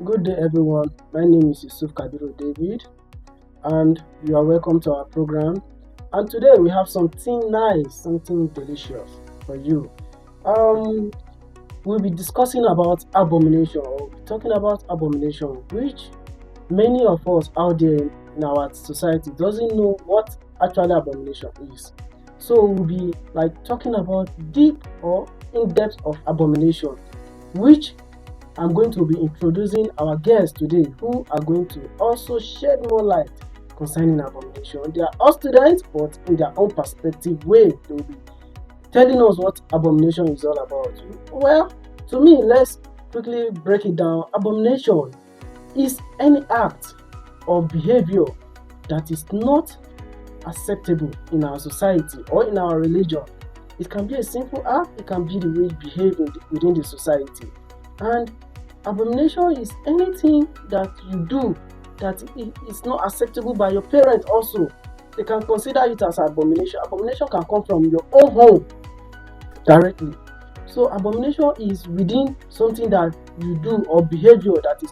Good day, everyone. My name is Yusuf Kabiru David, and you are welcome to our program. And today we have something nice, something delicious for you. Um, we'll be discussing about abomination, or talking about abomination, which many of us out there in our society doesn't know what actually abomination is. So we'll be like talking about deep or in depth of abomination, which I'm going to be introducing our guests today who are going to also shed more light concerning abomination. They are all students, but in their own perspective way, they will be telling us what abomination is all about. Well, to me, let's quickly break it down. Abomination is any act or behavior that is not acceptable in our society or in our religion. It can be a simple act, it can be the way you behave within the society. And abomination is anything that you do that is not acceptable by your parents also. They can consider it as abomination. Abomination can come from your own home directly. So abomination is within something that you do or behavior that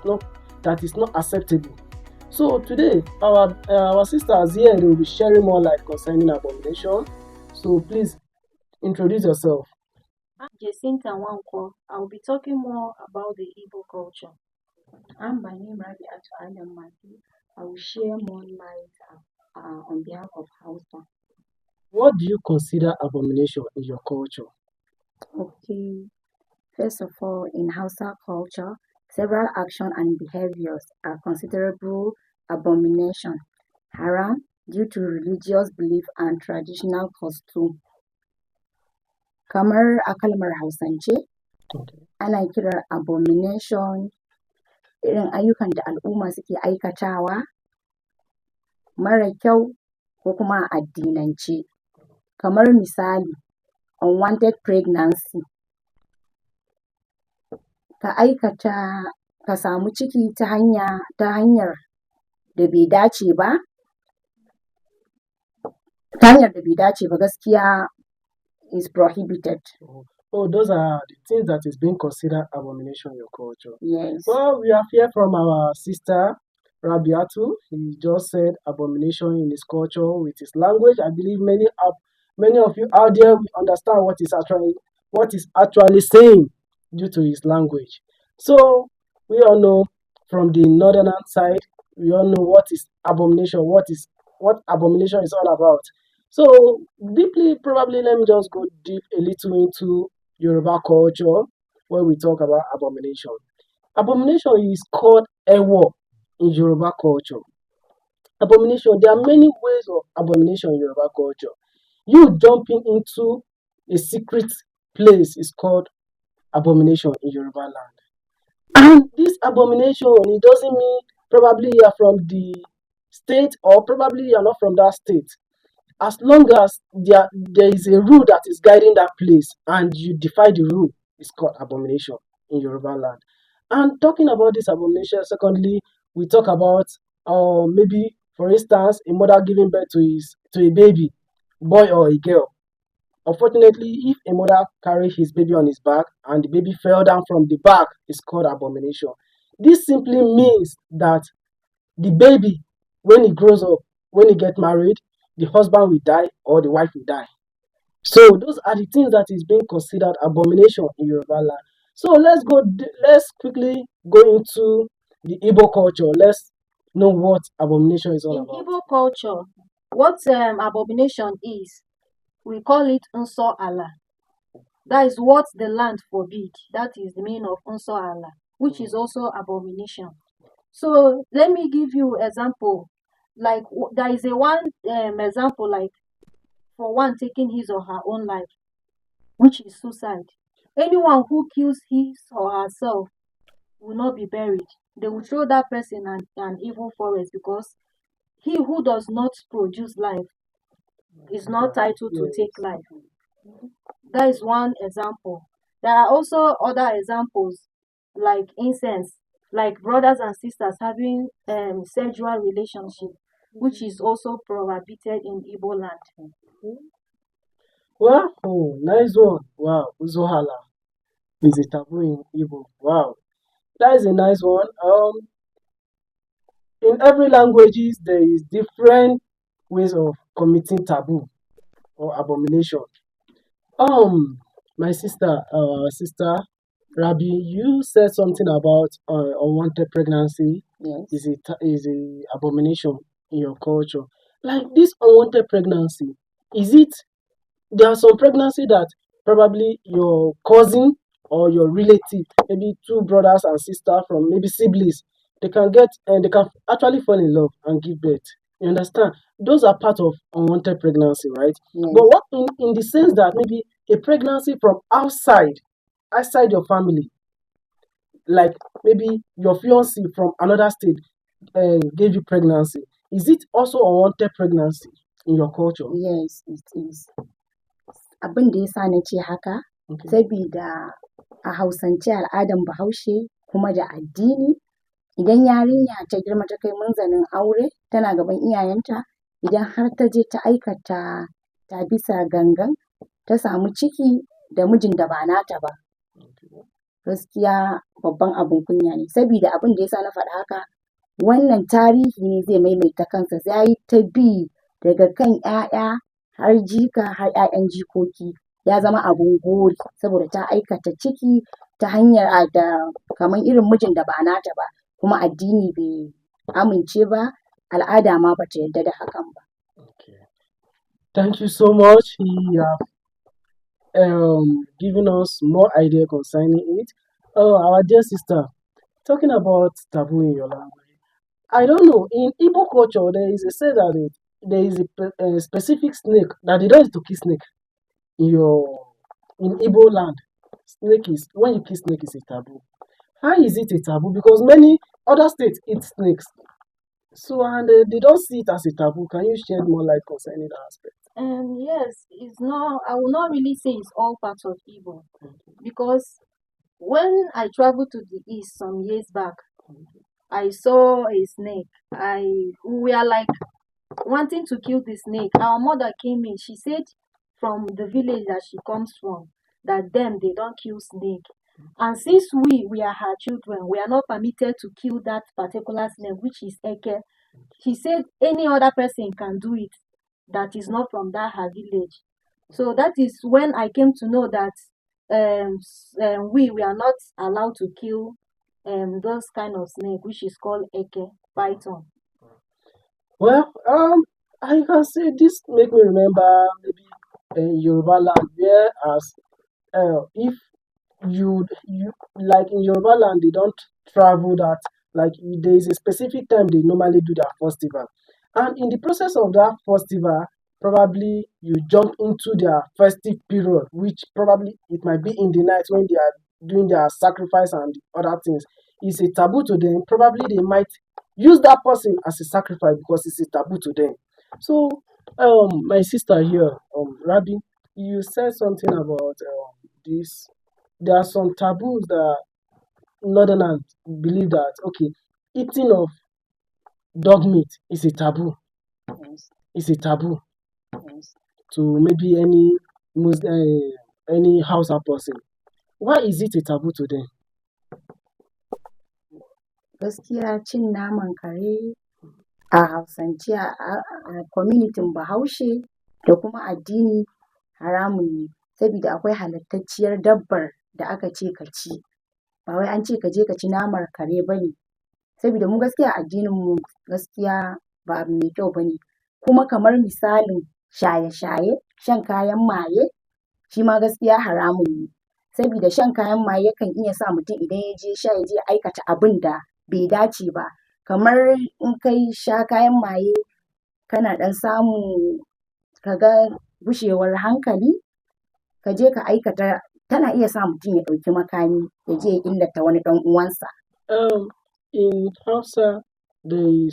is not acceptable. So today our sisters here they will be sharing more light concerning abomination. So please introduce yourself. Jacinta Wanko. I'll be talking more about the Igbo culture. I'm by name Rabi Atu Adam Mati. I will share more light on behalf of Hausa. What do you consider abomination in your culture? Okay, first of all, in Hausa culture, several actions and behaviors are considerable abomination, haram due to religious belief and traditional custom. Kamar a kalmar Hausance, Okay. ana kiran abomination irin ayyukan da al'umma suke aikatawa mara kyau ko kuma a addinance. Kamar misali, unwanted pregnancy, ka samu ciki ta hanyar da bai dace ba, gaskiya is prohibited. Oh, those are the things that is being considered abomination in your culture. Yes. Well, we have heard from our sister Rabiatu. He just said abomination in his culture with his language. I believe many of you out there will understand what is actually saying due to his language. So we all know from the northern side, we all know what is abomination, what abomination is all about. So deeply, probably let me just go deep a little into Yoruba culture when we talk about abomination. Abomination is called Ewo in Yoruba culture. Abomination, there are many ways of abomination in Yoruba culture. You jumping into a secret place is called abomination in Yoruba land. And this abomination, it doesn't mean probably you are from the state or probably you are not from that state. As long as there is a rule that is guiding that place and you defy the rule, it's called abomination in Yoruba land. And talking about this abomination, secondly, we talk about maybe for instance a mother giving birth to a baby, boy or a girl. Unfortunately, if a mother carry his baby on his back and the baby fell down from the back, it's called abomination. This simply means that the baby, when he grows up, when he get married, the husband will die or the wife will die. So those are the things that is being considered abomination in Yoruba land. So let's quickly go into the Igbo culture. Let's know what abomination is all In about. Igbo culture, what abomination is, we call it Unso Allah. That is what the land forbid. That is the meaning of Unso Allah, which is also abomination. So let me give you example. Like there is a one example like for one taking his or her own life, which is suicide. Anyone who kills his or herself will not be buried. They will throw that person in an evil forest because he who does not produce life is not titled to take life. That is one example. There are also other examples like incense, like brothers and sisters having sexual relationship, which is also prohibited in Igbo land. Well, oh, nice one. Wow, Uzohala is a taboo in Igbo. Wow. That is a nice one. In every languages there is different ways of committing taboo or abomination. Um, my sister Rabi, you said something about unwanted pregnancy Yes. is a abomination in your culture. Like this unwanted pregnancy, is it? There are some pregnancy that probably your cousin or your relative, maybe two brothers and sister from maybe siblings, they can get and they can actually fall in love and give birth. You understand? Those are part of unwanted pregnancy, right? But Yes. what in the sense that maybe a pregnancy from outside your family, like maybe your fiancé from another state gave you pregnancy, is it also unwanted pregnancy in your culture? Yes, it is. Abin da ya sa na ce haka, Okay. sabida a Hausance al'adan Bahaushe kuma da addini, idan yarinya ta girma ta kai munzalin aure tana gaban iyayenta, idan har ta je ta aikata ta bisa gangan ta samu ciki da mijin da ba nata ba, gaskiya babban abin kunya ne. Sabida abin da ya sa na faɗi haka, wannan tarihi ne zai maimaita kansa, ya yi ta bi daga kan 'ya'ya har jika har 'ya'yan jikoki, ya zama abin gori saboda ta aikata ciki ta hanyar da kamar irin mijin da ba nata ba, kuma addini bai amince ba, al'ada ma ba ta yarda da hakan ba. Okay. Thank you so much. He have given us more idea concerning it. Oh, our dear sister, talking about taboo in your language. I don't know. In Igbo culture, there is a say that there is a specific snake that they don't used to kill snake in your in Igbo land. Snake is when you kill snake is a taboo. How is it a taboo? Because many other states eat snakes. So and they don't see it as a taboo. Can you shed more light concerning that aspect? Yes, it's not. I will not really say it's all part of evil, because when I traveled to the east some years back, I saw a snake. We are like wanting to kill the snake. Our mother came in. She said from the village that she comes from, that them they don't kill snake. And since we are her children, we are not permitted to kill that particular snake, which is Eke. She said any other person can do it that is not from that her village. So that is when I came to know that we are not allowed to kill those kind of snake, which is called Eke python. Well, I can say this make me remember maybe Yoruba land where as if you like in Yoruba land they don't travel that like there is a specific time they normally do their festival, and in the process of that festival probably you jump into their festive period which probably it might be in the night when they are doing their sacrifice and other things. It's a taboo to them. Probably they might use that person as a sacrifice because it's a taboo to them. So my sister here, Rabi, you said something about this. There are some taboos that Northerners believe that okay, eating of dog meat is a taboo. Yes, It's a taboo yes. to maybe any Hausa person. Why is it a taboo to them? Gaskiya cin naman kare a Hausance a kwaminitin Bahaushe da kuma addini haramun ne, sabida akwai halattacciyar dabbar da aka ce ka ci, ba wai an ce ka je ka ci naman kare ba ne. Sabida mu gaskiya a addininmu gaskiya ba abu mai kyau ba ne. Kuma kamar misalin shaye-shaye, shan kayan maye, shi ma gaskiya haramun ne. Sabida shan kayan maye yakan iya sa mutum idan ya je sha ya je ya aikata abin da bai dace ba. Kamar in ka sha kayan maye kana ɗan samu ka ga gushewar hankali, ka je ka aikata, tana iya sa mutum ya ɗauki makami ya je ya illata wani ɗan uwansa. In Hausa, they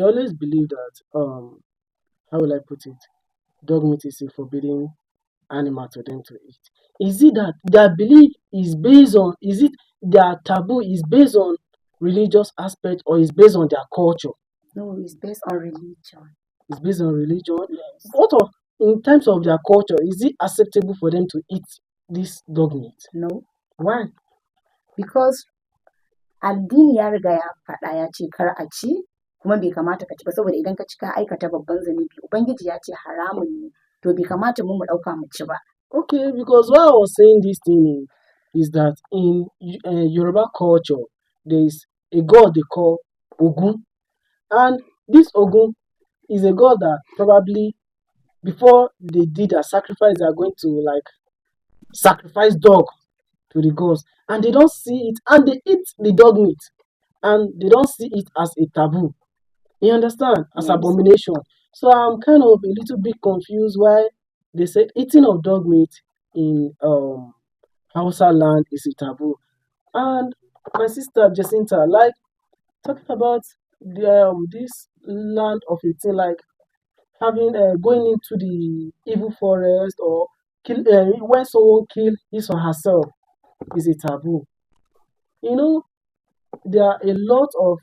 always believe that how will I put it? Dog meat is a forbidden animal to them to eat. Is it that their belief is based on? Is it their taboo is based on religious aspect or is based on their culture? No, it's based on religion. It's based on religion. Yes. What of in terms of their culture? Is it acceptable for them to eat this dog meat? No, Why? because Addini ya riga ya faɗa ya ce kar a ci kuma bai kamata ka ci ba saboda idan ka ci ka aikata babban zunubi. Ubangiji ya ce haramun ne to bai kamata mu ɗauka mu ci ba. Okay, because why I was saying this thing is that in Yoruba culture, there is a god they call Ogun, and this Ogun is a god that probably before they did a sacrifice, they are going to like sacrifice dog to the gods, and they don't see it, and they eat the dog meat, and they don't see it as a taboo. You understand? As Yes. abomination. So I'm kind of a little bit confused why they said eating of dog meat in Hausa land is a taboo. And my sister Jacinta, like talking about this land of a thing, like having going into the evil forest or kill when someone kill his or herself is a taboo. You know, there are a lot of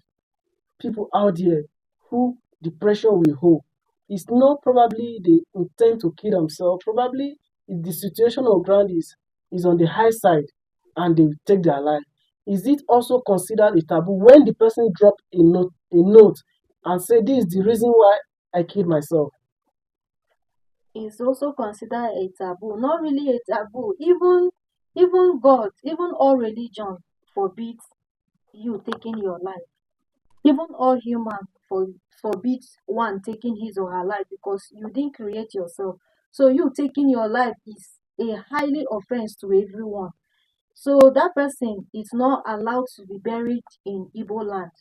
people out there who the pressure will hold. It's not probably they intend to kill themselves. Probably if the situation on ground is on the high side and they will take their life. Is it also considered a taboo when the person drop a note and say this is the reason why I killed myself? It's also considered a taboo. Not really a taboo. Even God, even all religion forbids you taking your life. Even all human forbids one taking his or her life because you didn't create yourself. So you taking your life is a highly offense to everyone. So that person is not allowed to be buried in Igbo land.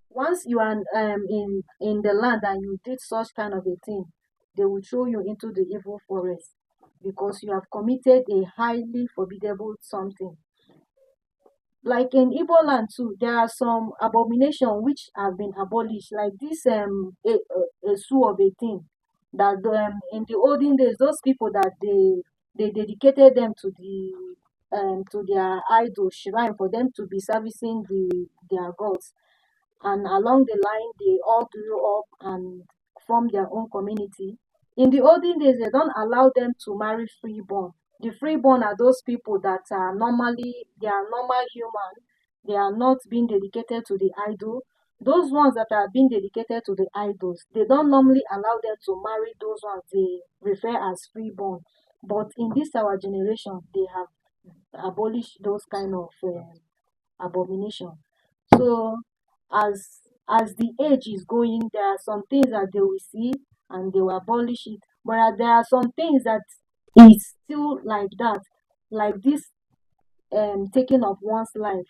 Once you are in the land and you did such kind of a thing, they will throw you into the evil forest because you have committed a highly forbiddable something. Like in Igbo land too, there are some abomination which have been abolished, like this a sue of a thing that in the olden days, those people that they dedicated them to their idol shrine for them to be servicing their gods, and along the line they all grew up and formed their own community. In the olden days, they don't allow them to marry freeborn. The freeborn are those people that are normally they are normal human. They are not being dedicated to the idol. Those ones that are being dedicated to the idols, they don't normally allow them to marry those ones they refer as freeborn. But in this our generation, they have abolished those kind of abomination. So as the age is going, there are some things that they will see and they will abolish it. But there are some things that is still like that, like this taking of one's life.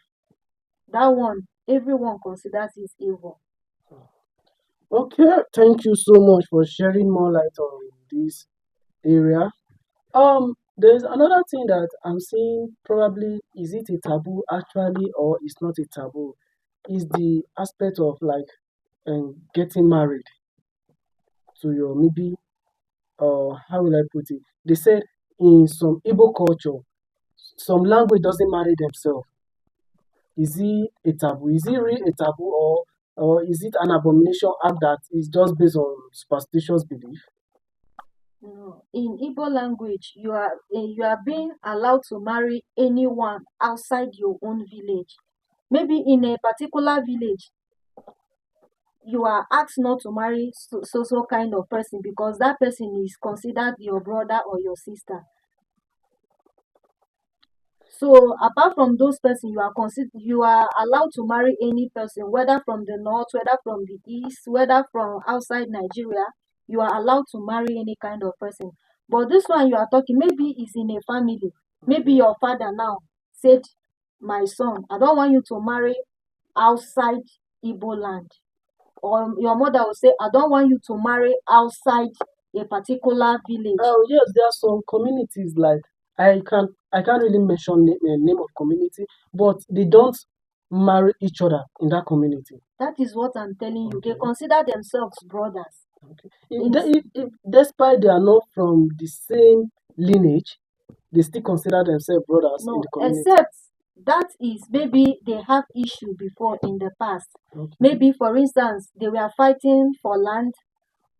That one, everyone considers it evil. Okay, thank you so much for shedding more light on this area. There's another thing that I'm seeing probably is it a taboo actually or it's not a taboo? Is the aspect of like getting married to your maybe how will I put it? They said in some Igbo culture, some language doesn't marry themselves. Is it a taboo? Is it really a taboo or is it an abomination act that is just based on superstitious belief? No. In Igbo language, you are being allowed to marry anyone outside your own village. Maybe in a particular village, you are asked not to marry so kind of person because that person is considered your brother or your sister. So apart from those person, you are allowed to marry any person, whether from the north, whether from the east, whether from outside Nigeria. You are allowed to marry any kind of person. But this one you are talking, maybe it's in a family. Maybe your father now said, "My son, I don't want you to marry outside Igbo land." Or your mother will say, "I don't want you to marry outside a particular village." Oh yes, there are some communities like I can't really mention name of community, but they don't marry each other in that community. That is what I'm telling you. They Okay. consider themselves brothers. Okay. In If despite they are not from the same lineage, they still consider themselves brothers in No, the community. except that is maybe they have issue before in the past. Okay. Maybe for instance they were fighting for land,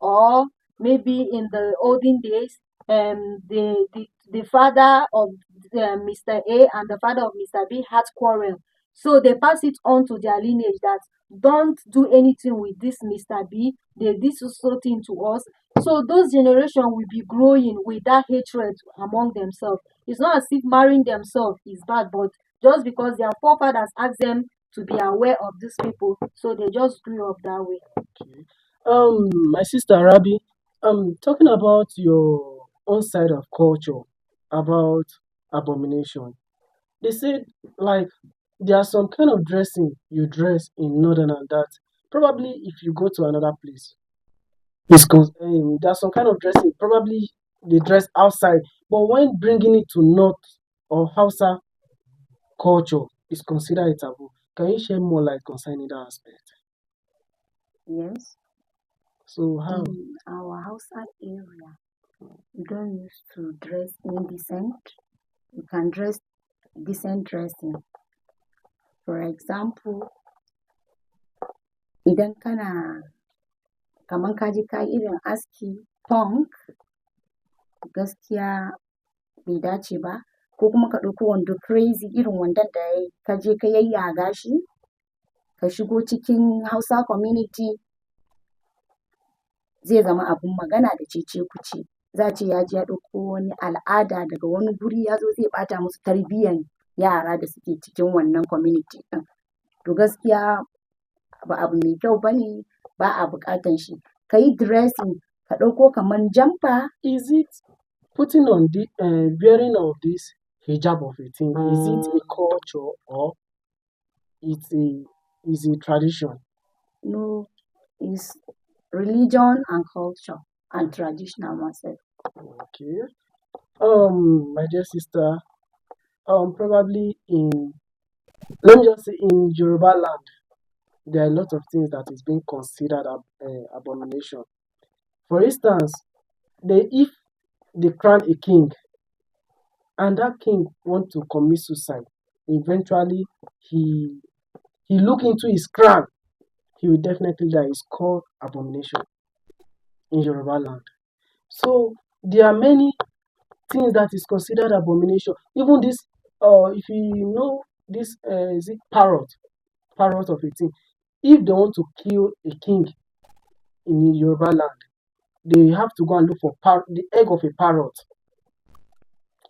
or maybe in the olden days, the father of Mr. A and the father of Mr. B had quarrel. So they pass it on to their lineage that don't do anything with this Mr. B. They did so thing to us. So those generation will be growing with that hatred among themselves. It's not as if marrying themselves is bad, but just because their forefathers asked them to be aware of these people, so they just grew up that way. Okay. My sister Rabi, talking about your own side of culture about abomination. They said like there are some kind of dressing you dress in northern and that probably if you go to another place, there's some kind of dressing probably they dress outside, but when bringing it to north or Hausa culture is considered a taboo. Can you share more light concerning that aspect? Yes, So how? in our Hausa area, we don't used to dress indecent. You can dress decent dressing. For example, idan kana kaman ka je ka yi irin aski punk, gaskiya bai dace ba, ko kuma ka ɗauko wando crazy irin wandon da ka je ka yayyaga shi ka shigo cikin Hausa community zai zama abun magana da cece-kuce. Za a ce ya je ya ɗauko wani al'ada daga wani guri ya zo zai ɓata musu tarbiyyan yara da suke cikin wannan community ɗin. To gaskiya ba abu mai kyau ba ne, ba a buƙatan shi. Ka yi dressing, ka ɗauko kaman jamfa. Is it putting on the wearing of this hijab of a thing? Is it a culture or it's a is a tradition? No, it's religion and culture and traditional myself. Okay. My dear sister, probably in let me just say in Yoruba land, there are a lot of things that is being considered abomination. For instance, if they crown a king and that king want to commit suicide, eventually he he look into his crown, he will definitely die. It's called abomination in Yoruba land. So there are many things that is considered abomination. Even this, if you know this, is it parrot of a thing. If they want to kill a king in Yoruba land, they have to go and look for the egg of a parrot.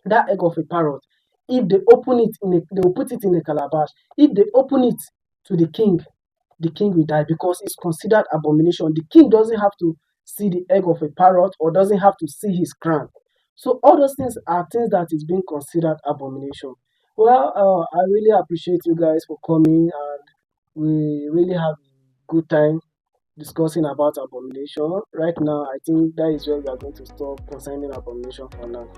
That egg of a parrot, if they open it they will put it in a calabash. If they open it to the king will die because it's considered abomination. The king doesn't have to see the egg of a parrot or doesn't have to see his crown. So all those things are things that is being considered abomination. Well, I really appreciate you guys for coming, and we really have a good time discussing about abomination. Right now, I think that is where we are going to stop concerning abomination for now.